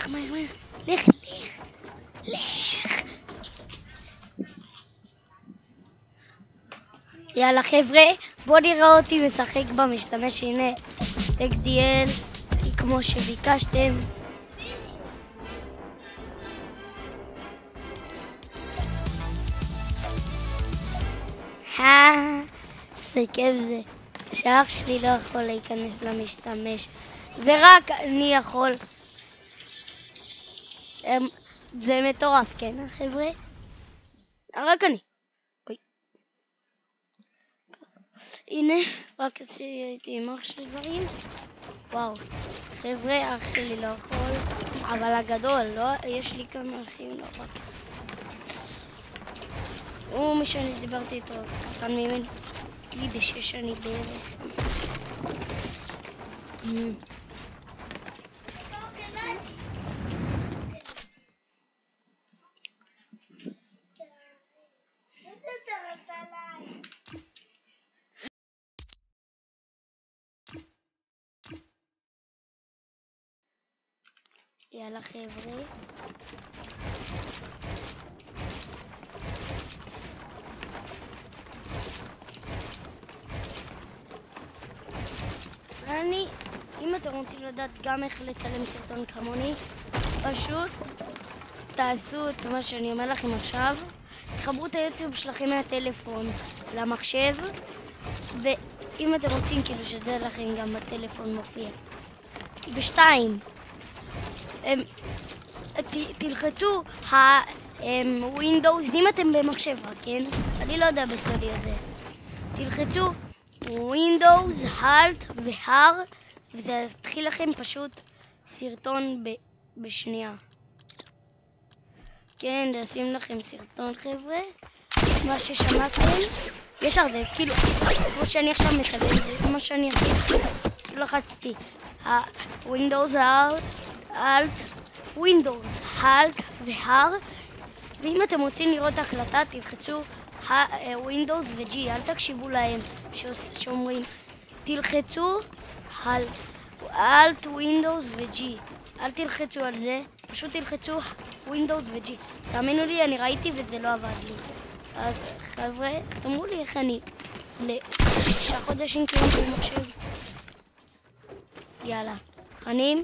לך מהר מהר. לך. יאללה חבר'ה, בואו נראה אותי משחק במשתמש, הנה, TechDL, כמו שביקשתם. זה כיף זה, שאח שלי לא יכול להיכנס למשתמש, ורק אני יכול. זה מטורף, כן חבר'ה? רק אני. הנה, רק עשיתי עם אח שלי דברים. וואו, חבר'ה, אח שלי לא יכול, אבל הגדול, לא? יש לי כמה אחים, לא רק. הוא מי שאני דיברתי איתו, קטן ממני, יידיש שאני בערך. יאללה חבר'ה, אם אתם רוצים לדעת גם איך לצלם סרטון כמוני, פשוט תעשו את מה שאני אומר לכם עכשיו, תחברו את היוטיוב שלכם מהטלפון למחשב, ואם אתם רוצים כאילו שזה לכם גם בטלפון מופיע בשתיים, תלחצו ווינדוס, אם אתם במחשב רק, כן? אני לא יודע בסודי הזה. תלחצו ווינדוס, האלט והר, וזה יתחיל לכם פשוט סרטון בשנייה. כן, נשים לכם סרטון חבר'ה, מה ששמעתם. יש הרבה, כאילו, כמו שאני עכשיו מצלם, זה מה שאני עשיתי. לחצתי ווינדוס, האלט, ווינדוס, האלט והר, ואם אתם רוצים לראות הקלטה, תלחצו ווינדוס ו-G, אל תקשיבו להם שאומרים, תלחצו האלט, ווינדוס ו-G, אל תלחצו על זה, פשוט תלחצו ווינדוס ו-G. תאמינו לי, אני ראיתי וזה לא עבד לי. אז חבר'ה, תאמרו לי איך אני ל6 חודשים כאילו במחשב. יאללה, חנים.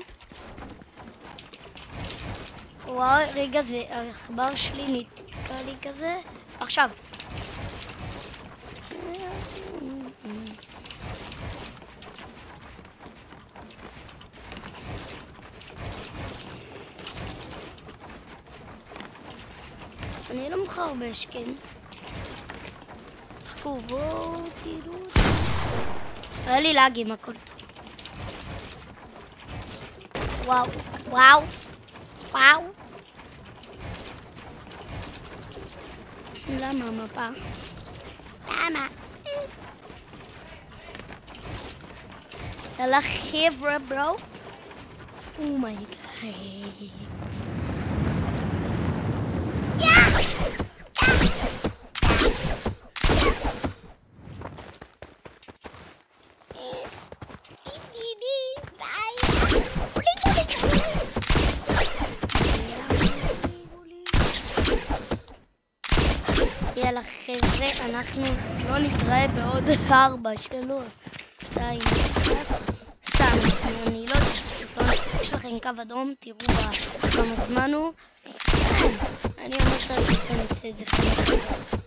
וואו, רגע, זה העכבר שלי נתקע לי כזה. עכשיו. אני לא מחרבש, כן? חכו, בואו תראו. היה לי לאגים, הכל טוב. וואו, וואו, וואו. למה המפה? למה? יאללה חבר'ה ברו. אומייגאד. יאללה חבר'ה, אנחנו לא נתראה בעוד 4, 3, 2, 1, סתם, אני לא יודע, יש לכם קו אדום, תראו כמה זמן הוא, אני אומר שאני אעשה את זה 5 דקות.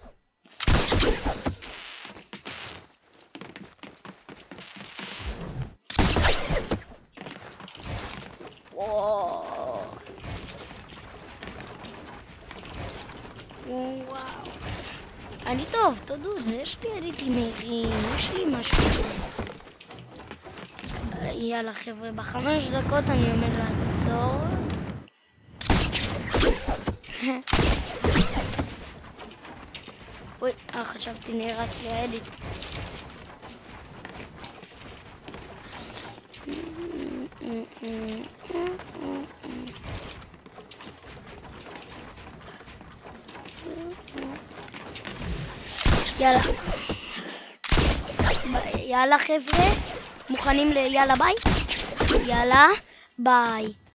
וואו, אני טוב, תודו, יש לי אדיטים מהירים, יש לי משהו. יאללה חבר'ה, ב5 דקות אני עומד לעצור. אוי, חשבתי נהרס לי האדיט. יאללה. יאללה חבר'ה, מוכנים ליאללה ביי? יאללה ביי.